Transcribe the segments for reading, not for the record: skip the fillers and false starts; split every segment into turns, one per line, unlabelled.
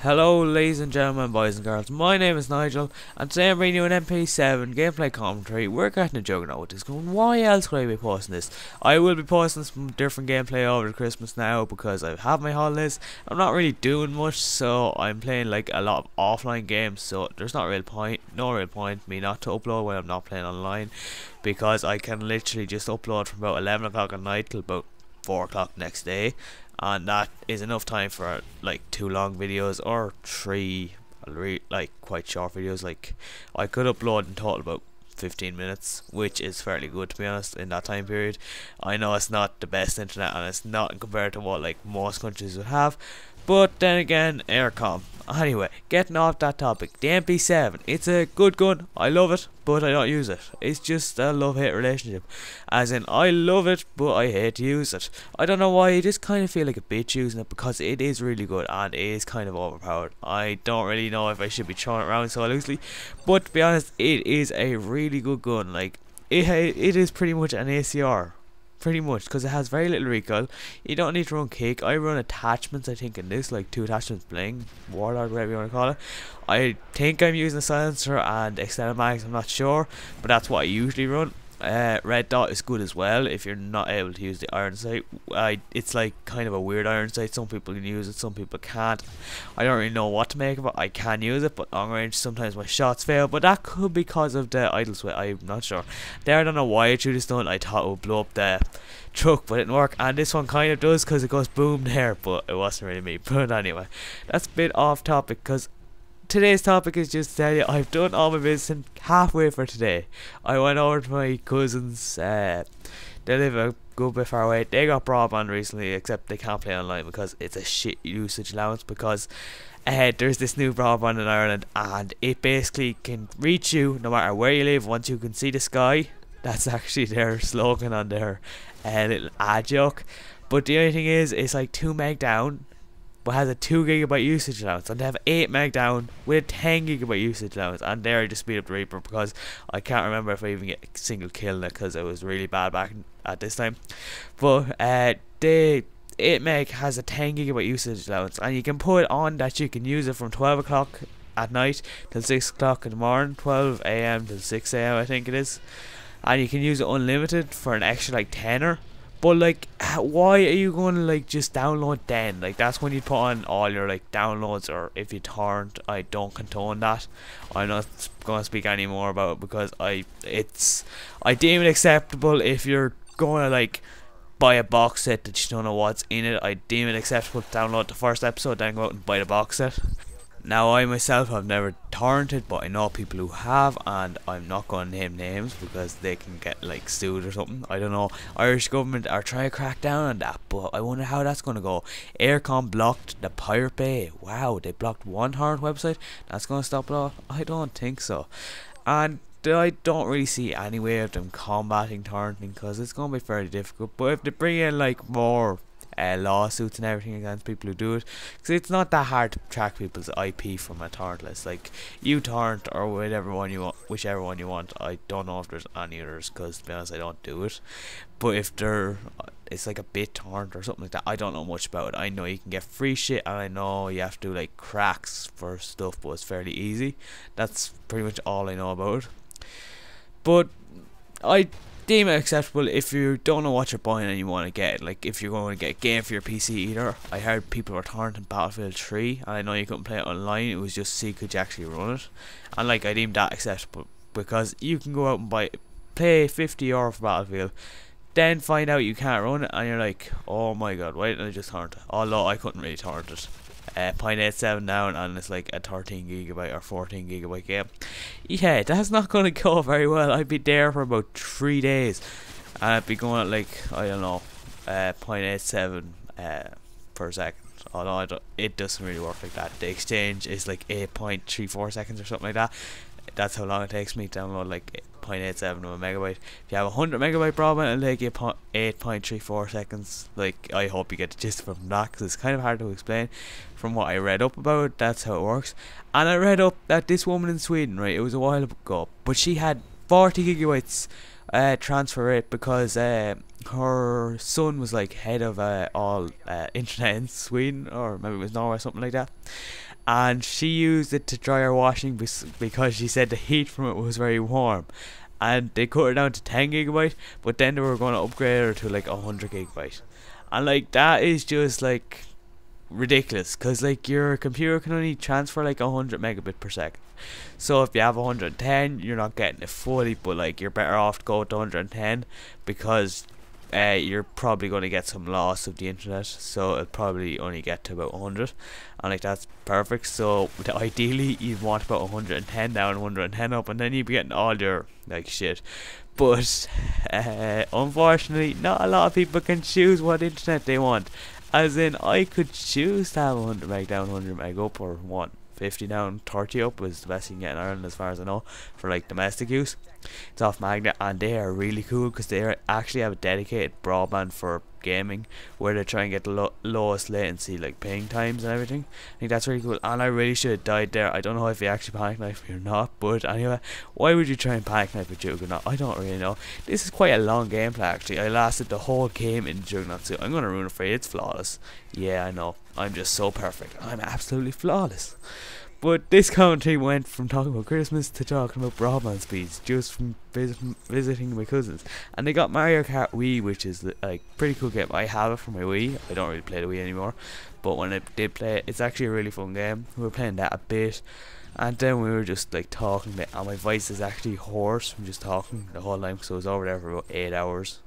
Hello ladies and gentlemen, boys and girls, my name is Nigel and today I'm bringing you an MP7 gameplay commentary. We're getting a juggernaut. It's going, why else would I be posting this? I will be posting some different gameplay over Christmas now because I have my holidays. I'm not really doing much, so I'm playing like a lot of offline games, so there's no real point me not to upload when I'm not playing online, because I can literally just upload from about 11 o'clock at night till about 4 o'clock next day, and that is enough time for like 2 long videos or 3 like quite short videos. Like I could upload in total about 15 minutes, which is fairly good to be honest in that time period. I know it's not the best internet and it's not compared to what like most countries would have, but then again, aircom. Anyway, getting off that topic, the MP7, it's a good gun, I love it, but I don't use it. It's just a love-hate relationship, as in I love it, but I hate to use it. I don't know why, I just kind of feel like a bitch using it, because it is really good, and it is kind of overpowered. I don't really know if I should be throwing it around so loosely, but to be honest, it is a really good gun. Like, it is pretty much an ACR. Pretty much, because it has very little recoil. You don't need to run kick. I run attachments, I think, in this, like 2 attachments, bling, warlord, whatever you want to call it. I think I'm using a silencer and extended mags, I'm not sure, but that's what I usually run. Red dot is good as well if you're not able to use the iron sight. It's like kind of a weird iron sight. Some people can use it, some people can't. I don't really know what to make of it. I can use it, but long range sometimes my shots fail, but that could be because of the idle sway. I'm not sure. There, I don't know why I threw this stunt. I thought it would blow up the truck, but it didn't work, and this one kind of does because it goes boom there, but it wasn't really me. But anyway, that's a bit off topic, because today's topic is just to tell you I've done all my business halfway for today. I went over to my cousins. They live a good bit far away. They got broadband recently, except they can't play online because it's a shit usage allowance, because there's this new broadband in Ireland and it basically can reach you no matter where you live once you can see the sky. That's actually their slogan on their little ad joke. But the only thing is, it's like 2 meg down, but has a 2 gigabyte usage allowance, and they have 8 meg down with a 10 gigabyte usage allowance, and there I just speed up the Reaper because I can't remember if I even get a single kill in it because it was really bad back at this time. But the 8 meg has a 10 gigabyte usage allowance, and you can put on that you can use it from 12 o'clock at night till 6 o'clock in the morning, 12 AM till 6 AM I think it is, and you can use it unlimited for an extra like tenner. But like, why are you going to like just download then? Like, that's when you put on all your like downloads, or if you torrent. I don't condone that. I'm not going to speak any more about it because I deem it acceptable if you're going to like buy a box set that you don't know what's in it. I deem it acceptable to download the first episode, then go out and buy the box set. Now, I myself have never torrented, but I know people who have, and I'm not going to name names because they can get like sued or something. I don't know. Irish government are trying to crack down on that, but I wonder how that's going to go. Aircom blocked the Pirate Bay. Wow, they blocked one torrent website. That's going to stop it all? I don't think so. And I don't really see any way of them combating torrenting because it's going to be fairly difficult. But if they bring in like more lawsuits and everything against people who do it, because it's not that hard to track people's IP from a torrent list. Like, you torrent or whichever one you want. I don't know if there's any others because to be honest I don't do it, but if it's like a bit torrent or something like that, I don't know much about it. I know you can get free shit, and I know you have to do like cracks for stuff, but it's fairly easy. That's pretty much all I know about it. But I deem it acceptable if you don't know what you're buying and you want to get it. Like, if you're going to get a game for your PC either. I heard people were torrenting Battlefield 3, and I know you couldn't play it online, it was just see could you actually run it, and like I deem that acceptable because you can go out and play €50 for Battlefield, then find out you can't run it, and you're like, oh my god, why didn't I just torrent it? Although I couldn't really torrent it. 0.87 down, and it's like a 13 gigabyte or 14 gigabyte game. Yeah, that's not going to go very well. I'd be there for about 3 days, and I'd be going at like, I don't know, 0.87 per second. Although it doesn't really work like that. The exchange is like 8.34 seconds or something like that. That's how long it takes me to download like 0.87 of a megabyte. If you have 100 megabyte broadband, it'll take you 8.34 seconds. Like, I hope you get the gist from that because it's kind of hard to explain. From what I read up about it, that's how it works. And I read up that this woman in Sweden, right, it was a while ago, but she had 40 gigabytes transfer rate because her son was like head of all internet in Sweden, or maybe it was Norway or something like that. and she used it to dry her washing because she said the heat from it was very warm. And they cut her down to 10 gigabyte, but then they were going to upgrade her to like 100 gigabyte. And like that is just like ridiculous, because like your computer can only transfer like 100 megabit per second. So if you have 110, you're not getting it fully, but like you're better off to go to 110, because you're probably going to get some loss of the internet, so it'll probably only get to about 100, and like that's perfect. So ideally you'd want about 110 down, 110 up, and then you'd be getting all your like shit. But unfortunately not a lot of people can choose what internet they want. As in, I could choose to have 100 meg down, 100 meg up, or 150 down, 30 up was the best you can get in Ireland as far as I know for like domestic use. It's off Magnet, and they are really cool because they actually have a dedicated broadband for gaming where they try and get the lowest latency, like ping times and everything. I think that's really cool, and I really should have died there. I don't know if you actually panic knife me or not, but anyway, why would you try and panic knife a Juggernaut? I don't really know. This is quite a long gameplay actually. I lasted the whole game in Juggernaut, so I'm gonna ruin it for you. It's flawless. Yeah, I know. I'm just so perfect. I'm absolutely flawless. But this commentary went from talking about Christmas to talking about broadband speeds, just from visiting my cousins. And they got Mario Kart Wii, which is like pretty cool game. I have it for my Wii. I don't really play the Wii anymore, but when I did play it, it's actually a really fun game. We were playing that a bit, and then we were just like talking, and my voice is actually hoarse from just talking the whole time, so I was over there for about 8 hours.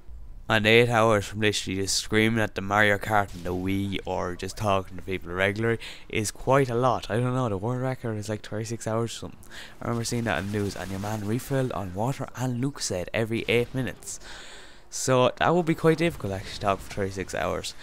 And 8 hours from literally just screaming at the Mario Kart and the Wii, or just talking to people regularly, is quite a lot. I don't know, the world record is like 26 hours or something. I remember seeing that in the news, and your man refilled on water and Lucozade every 8 minutes. So that would be quite difficult actually to talk for 36 hours.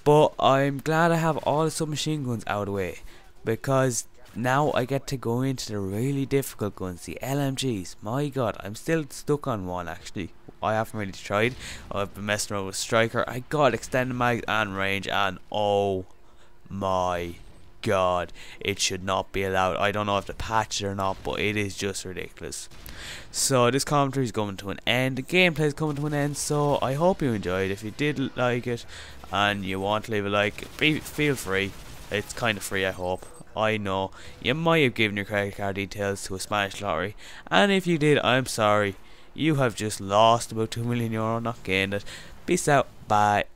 But I'm glad I have all the submachine guns out of the way, because now I get to go into the really difficult guns, the LMGs. My god, I'm still stuck on one actually. I haven't really tried. I've been messing around with Striker. I got extended mag and range, and oh my god, it should not be allowed. I don't know if the patch it or not, but it is just ridiculous. So this commentary is coming to an end. The gameplay is coming to an end, so I hope you enjoyed. If you did like it and you want to leave a like, feel free. It's kind of free, I hope. I know you might have given your credit card details to a Spanish lottery, and if you did, I'm sorry. You have just lost about €2 million, not gained it. Peace out. Bye.